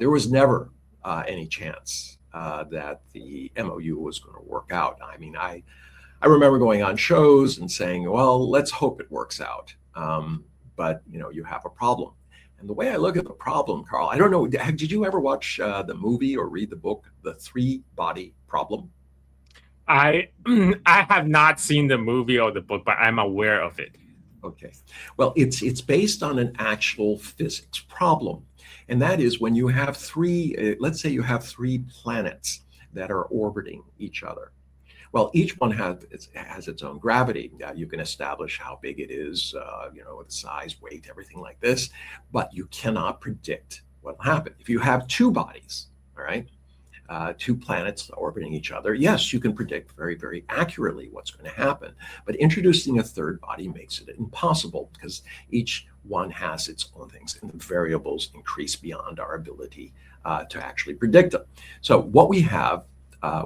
There was never any chance that the MOU was going to work out. I mean, I remember going on shows and saying, well, let's hope it works out. But, you have a problem. And the way I look at the problem, Carl, I don't know, did you ever watch the movie or read the book, The Three-Body Problem? I I have not seen the movie or the book, but I'm aware of it. Okay. Well, it's based on an actual physics problem. And that is when you have let's say you have three planets that are orbiting each other. Well, each one has its own gravity. You can establish how big it is, the size, weight, everything like this, but you cannot predict what will happen. If you have two bodies, all right, two planets orbiting each other, yes, you can predict very, very accurately what's going to happen. But introducing a third body makes it impossible because each one has its own things, and the variables increase beyond our ability to actually predict them. So what we have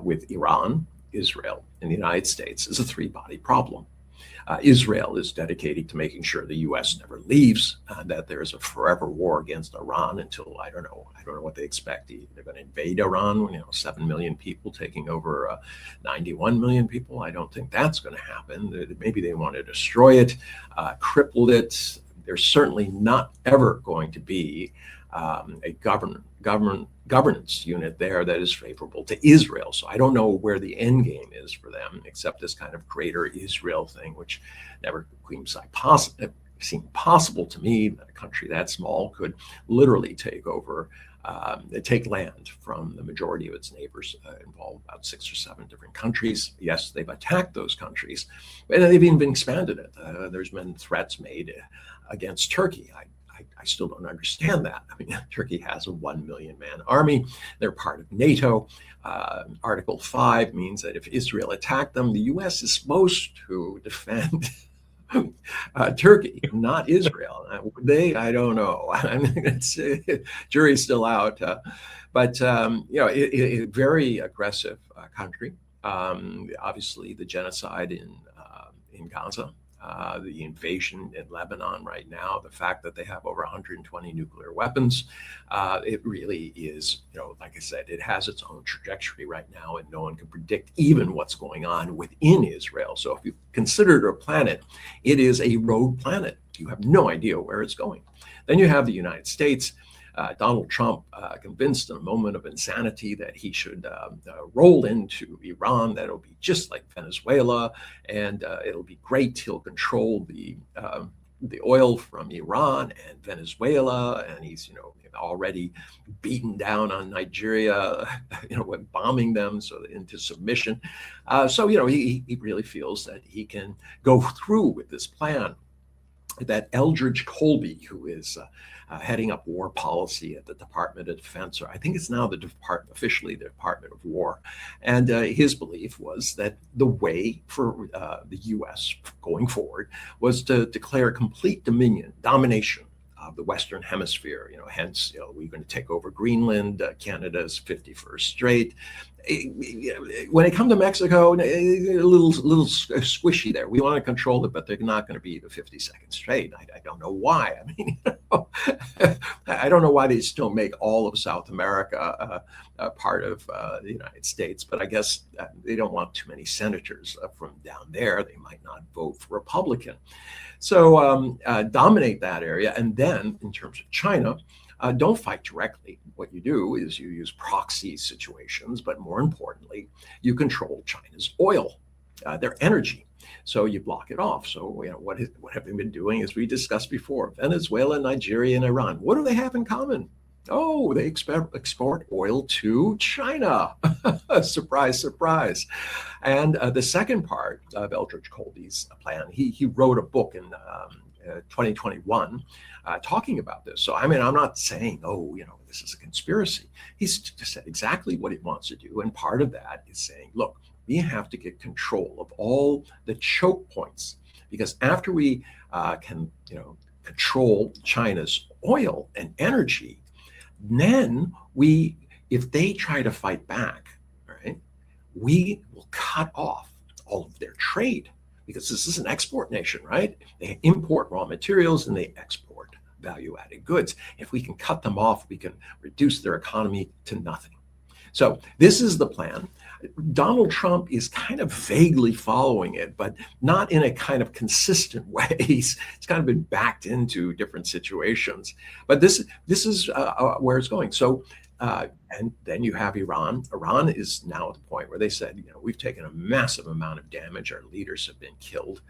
with Iran, Israel, and the United States is a three-body problem. Israel is dedicated to making sure the U.S. never leaves, that there is a forever war against Iran until, I don't know what they expect. They're going to invade Iran, 7 million people taking over 91 million people. I don't think that's going to happen. Maybe they want to destroy it, cripple it. There's certainly not ever going to be a governance unit there that is favorable to Israel. So I don't know where the end game is for them, except this kind of greater Israel thing, which never seemed possible to me, that a country that small could literally take land from the majority of its neighbors, involved about 6 or 7 different countries. Yes, they've attacked those countries, and they've even expanded it. There's been threats made against Turkey. I still don't understand that. I mean, Turkey has a 1 million man army. They're part of NATO. Article 5 means that if Israel attacked them, the U.S. is supposed to defend Turkey, not Israel. I don't know. I mean, jury's still out. But a very aggressive country. Obviously, the genocide in Gaza. The invasion in Lebanon right now, the fact that they have over 120 nuclear weapons, it really is, like I said, it has its own trajectory right now, and no one can predict even what's going on within Israel. So if you consider it a planet, it is a rogue planet. You have no idea where it's going. Then you have the United States. Donald Trump convinced in a moment of insanity that he should roll into Iran, that it'll be just like Venezuela, and it'll be great. He'll control the oil from Iran and Venezuela, and he's already beaten down on Nigeria, with bombing them into submission. So he really feels that he can go through with this plan. That Eldridge Colby, who is heading up war policy at the Department of Defense, or I think it's now officially the Department of War. And his belief was that the way for the U.S. going forward was to declare complete domination of the Western Hemisphere. Hence, we're going to take over Greenland, Canada's 51st Strait. When it comes to Mexico, a little squishy there. We want to control it, but they're not going to be the 52nd Strait. I don't know why. I mean, I don't know why they still make all of South America part of the United States, but I guess they don't want too many senators from down there. They might not vote for Republican. So dominate that area. And then in terms of China, don't fight directly. What you do is you use proxy situations, but more importantly, you control China's oil, their energy. So you block it off. So what have they been doing, as we discussed before? Venezuela, Nigeria, and Iran. What do they have in common? Oh, they export oil to China. Surprise, surprise. And the second part of Eldridge Colby's plan, he wrote a book in 2021 talking about this. So, I mean, I'm not saying, this is a conspiracy. He's just said exactly what he wants to do. And part of that is saying, look, we have to get control of all the choke points, because after we can, control China's oil and energy, then if they try to fight back, right, we will cut off all of their trade, because this is an export nation, right? They import raw materials and they export value-added goods. If we can cut them off, we can reduce their economy to nothing. So this is the plan. Donald Trump is kind of vaguely following it, but not in a kind of consistent way. He's kind of been backed into different situations. But this is where it's going. So, and then you have Iran. Iran is now at the point where they said, we've taken a massive amount of damage. Our leaders have been killed.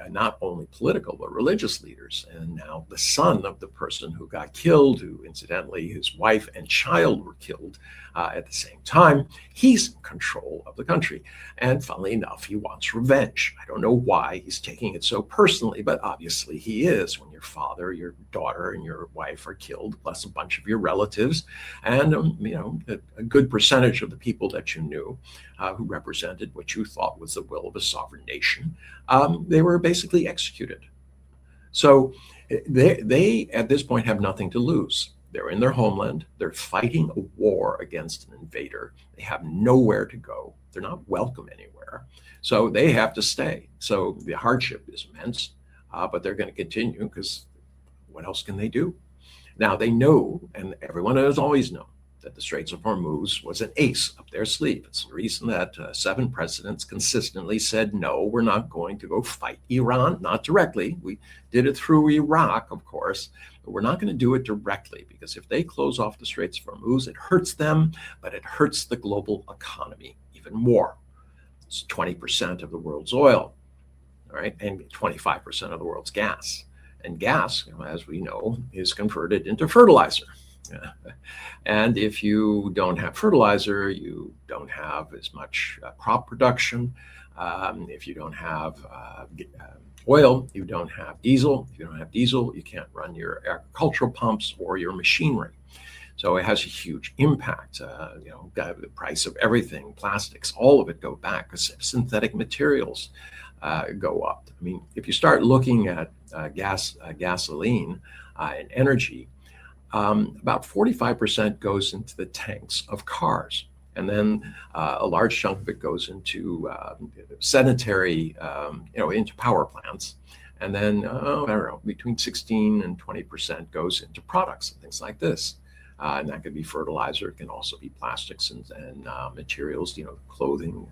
Not only political, but religious leaders. And now the son of the person who got killed, who incidentally his wife and child were killed at the same time, he's in control of the country. And funnily enough, he wants revenge. I don't know why he's taking it so personally, but obviously he is. When your father, your daughter, and your wife are killed, plus a bunch of your relatives, and a good percentage of the people that you knew who represented what you thought was the will of a sovereign nation, they were basically executed. So they at this point have nothing to lose. They're in their homeland. They're fighting a war against an invader. They have nowhere to go. They're not welcome anywhere. So they have to stay. So the hardship is immense, but they're going to continue because what else can they do? Now they know, and everyone has always known, that the Straits of Hormuz was an ace up their sleeve. It's the reason that 7 presidents consistently said, no, we're not going to go fight Iran, not directly. We did it through Iraq, of course, but we're not going to do it directly, because if they close off the Straits of Hormuz, it hurts them, but it hurts the global economy even more. It's 20% of the world's oil, all right, and 25% of the world's gas. And gas, as we know, is converted into fertilizer. And if you don't have fertilizer, you don't have as much crop production. If you don't have oil, you don't have diesel. If you don't have diesel, you can't run your agricultural pumps or your machinery. So it has a huge impact. The price of everything, plastics, all of it go back because synthetic materials go up. I mean, if you start looking at gasoline and energy, about 45% goes into the tanks of cars. And then a large chunk of it goes into sanitary, into power plants. And then, I don't know, between 16 and 20% goes into products and things like this. And that could be fertilizer. It can also be plastics and materials, clothing,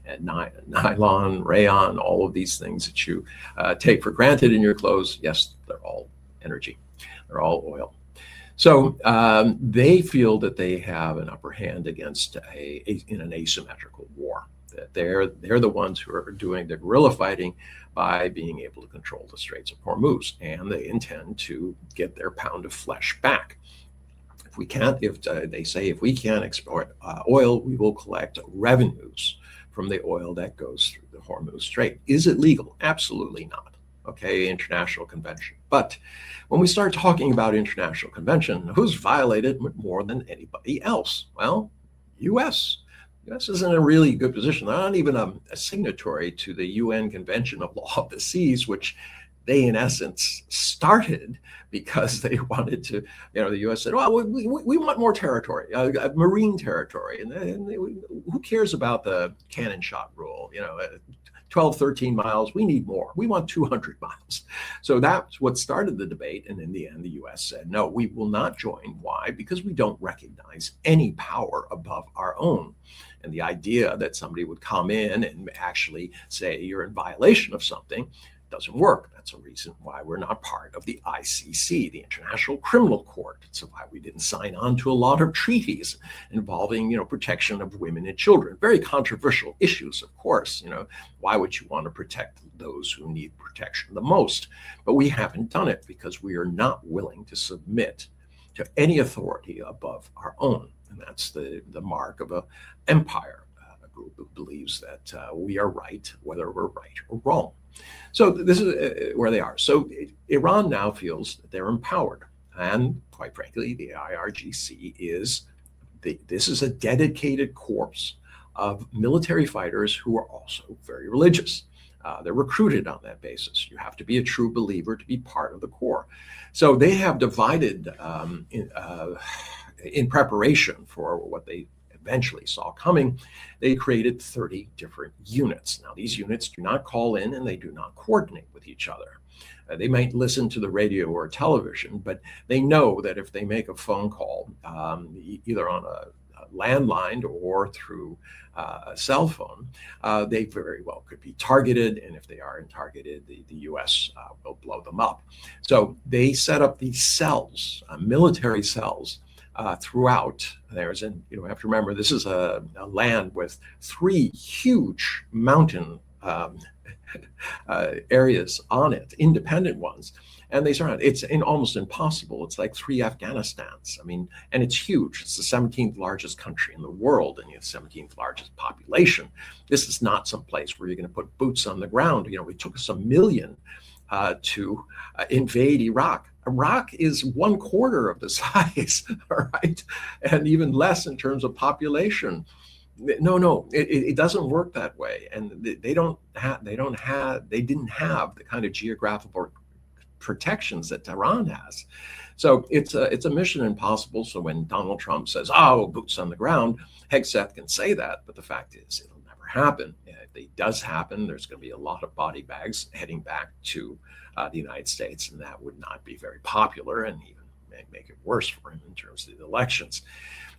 and nylon, rayon, all of these things that you take for granted in your clothes. Yes, they're all energy. They're all oil. So they feel that they have an upper hand against in an asymmetrical war. That they're the ones who are doing the guerrilla fighting by being able to control the Straits of Hormuz, and they intend to get their pound of flesh back. They say if we can't export oil, we will collect revenues from the oil that goes through the Hormuz Strait. Is it legal? Absolutely not. Okay, international convention. But when we start talking about international convention, who's violated more than anybody else? Well, U.S. U.S. is in a really good position. They're not even a signatory to the UN Convention of Law of the Seas, which they, in essence, started because they wanted to, the U.S. said, well, we want more territory, marine territory. And who cares about the cannon shot rule? 12, 13 miles, we need more. We want 200 miles. So that's what started the debate. And in the end, the U.S. said, no, we will not join. Why? Because we don't recognize any power above our own. And the idea that somebody would come in and actually say you're in violation of something doesn't work. That's a reason why we're not part of the ICC, the International Criminal Court. It's why we didn't sign on to a lot of treaties involving, protection of women and children. Very controversial issues, of course. Why would you want to protect those who need protection the most? But we haven't done it because we are not willing to submit to any authority above our own. And that's the mark of an empire, a group that believes that we are right, whether we're right or wrong. So this is where they are. So Iran now feels that they're empowered. And quite frankly, the IRGC this is a dedicated corps of military fighters who are also very religious. They're recruited on that basis. You have to be a true believer to be part of the corps. So they have divided in preparation for what they eventually saw coming, they created 30 different units. Now, these units do not call in and they do not coordinate with each other. They might listen to the radio or television, but they know that if they make a phone call, either on a landline or through a cell phone, they very well could be targeted. And if they are targeted, the US will blow them up. So they set up these cells, military cells, throughout. You have to remember, this is a land with three huge mountain areas on it, independent ones, and they surround. It's almost impossible. It's like three Afghanistans. I mean, and it's huge. It's the 17th largest country in the world, and the 17th largest population. This is not some place where you're going to put boots on the ground. It took us 1 million to invade Iraq. Iraq is 1/4 of the size, all right, and even less in terms of population. No, it doesn't work that way, and they didn't have the kind of geographical protections that Tehran has. So it's a mission impossible. So when Donald Trump says, "Oh, boots on the ground," Hegseth can say that, but the fact is, it'll never happen. If it does happen, there's going to be a lot of body bags heading back to the United States, and that would not be very popular, and even make it worse for him in terms of the elections.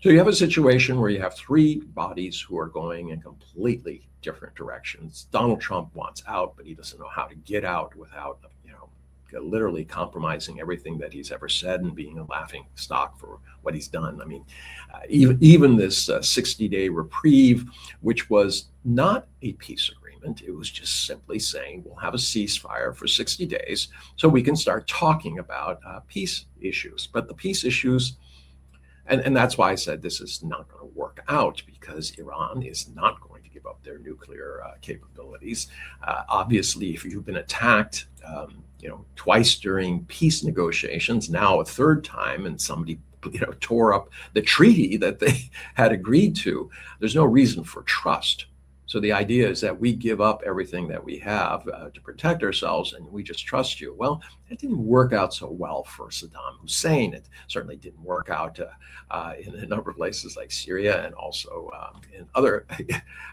So you have a situation where you have three bodies who are going in completely different directions. Donald Trump wants out, but he doesn't know how to get out without, literally compromising everything that he's ever said and being a laughing stock for what he's done. I mean, even this 60-day reprieve, which was not a peace agreement, it was just simply saying we'll have a ceasefire for 60 days so we can start talking about peace issues. But the peace issues, and that's why I said this is not going to work out, because Iran is not going to give up their nuclear capabilities. Obviously, if you've been attacked, twice during peace negotiations, now a third time, and somebody, tore up the treaty that they had agreed to, there's no reason for trust. So the idea is that we give up everything that we have to protect ourselves, and we just trust you. Well, it didn't work out so well for Saddam Hussein. It certainly didn't work out in a number of places like Syria, and also in other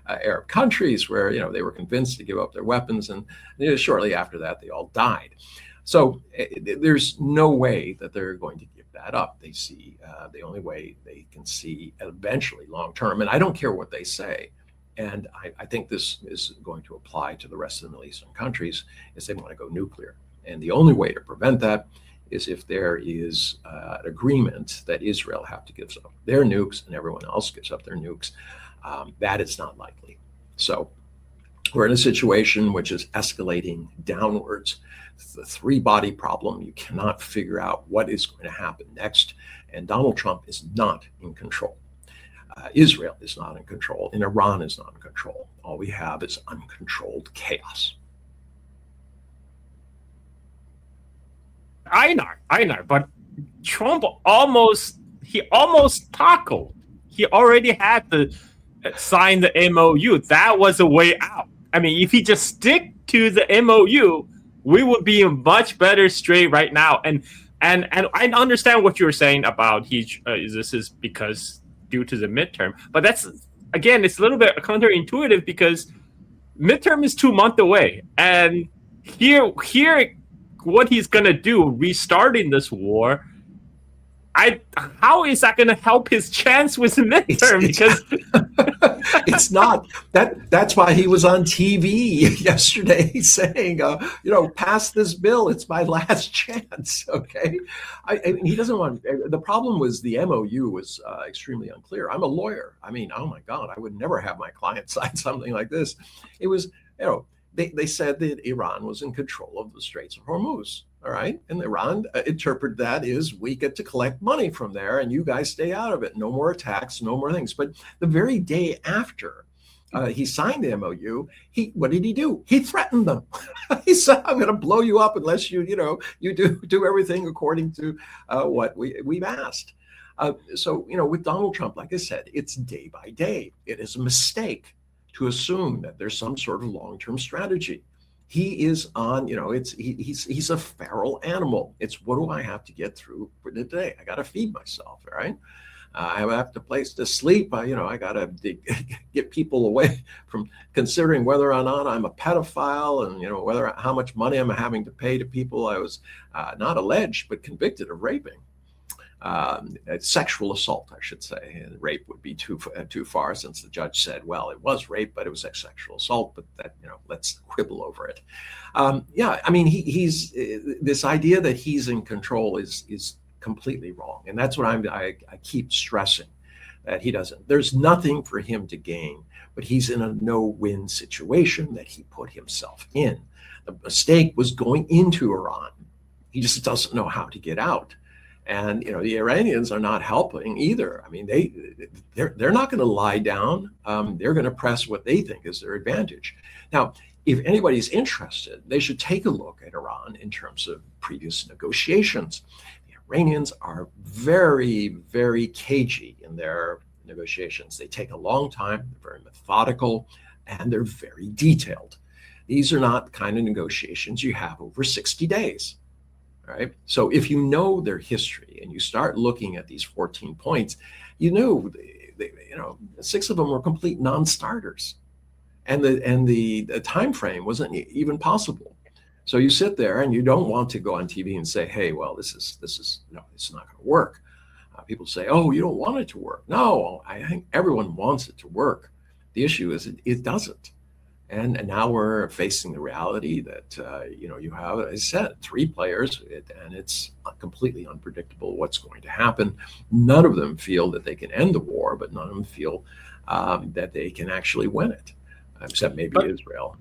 Arab countries where they were convinced to give up their weapons, and shortly after that they all died. So there's no way that they're going to give that up. They see the only way they can see eventually long term, and I don't care what they say. And I think this is going to apply to the rest of the Middle Eastern countries, is they want to go nuclear. And the only way to prevent that is if there is an agreement that Israel have to give up their nukes and everyone else gives up their nukes. That is not likely. So we're in a situation which is escalating downwards. It's the three-body problem. You cannot figure out what is going to happen next. And Donald Trump is not in control. Israel is not in control, and Iran is not in control. All we have is uncontrolled chaos. Einar, but Trump almost tackled. He already had to sign the MOU. That was a way out. I mean, if he just stick to the MOU, we would be in much better state right now. And I understand what you're saying about this is because due to the midterm, but that's, again, it's a little bit counterintuitive because midterm is 2 months away, and here what he's gonna do restarting this war, how is that going to help his chance with the midterm? Because it's not. That's why he was on TV yesterday saying, pass this bill. It's my last chance. Okay, I mean, he doesn't want. The problem was the MOU was extremely unclear. I'm a lawyer. I mean, oh my God, I would never have my client sign something like this. It was, they said that Iran was in control of the Straits of Hormuz. All right. And Iran interpreted that as we get to collect money from there and you guys stay out of it. No more attacks, no more things. But the very day after he signed the MOU, what did he do? He threatened them. He said, I'm going to blow you up unless you do everything according to what we've asked. So, with Donald Trump, like I said, it's day by day. It is a mistake to assume that there's some sort of long-term strategy. He is on, he's a feral animal. It's what do I have to get through for the day? I got to feed myself, all right? I have a place to sleep. I got to get people away from considering whether or not I'm a pedophile, and whether how much money I'm having to pay to people I was not alleged but convicted of raping. Sexual assault, I should say. Rape would be too far, since the judge said, well, it was rape, but it was a sexual assault. But that, let's quibble over it. Yeah, I mean, he's this idea that he's in control is completely wrong, and that's what I keep stressing, that he doesn't. There's nothing for him to gain, but he's in a no-win situation that he put himself in. The mistake was going into Iran. He just doesn't know how to get out. And the Iranians are not helping either. I mean, they're not going to lie down. They're going to press what they think is their advantage. Now, if anybody's interested, they should take a look at Iran in terms of previous negotiations. The Iranians are very, very cagey in their negotiations. They take a long time, they're very methodical, and they're very detailed. These are not the kind of negotiations you have over 60 days. Right. So if you know their history and you start looking at these 14 points, they 6 of them were complete non-starters, and the time frame wasn't even possible. So you sit there and you don't want to go on TV and say, hey, well, this is no, it's not going to work. People say, oh, you don't want it to work. No, I think everyone wants it to work. The issue is it doesn't. And now we're facing the reality that, you have, as I said, 3 players, and it's completely unpredictable what's going to happen. None of them feel that they can end the war, but none of them feel that they can actually win it, except maybe Israel.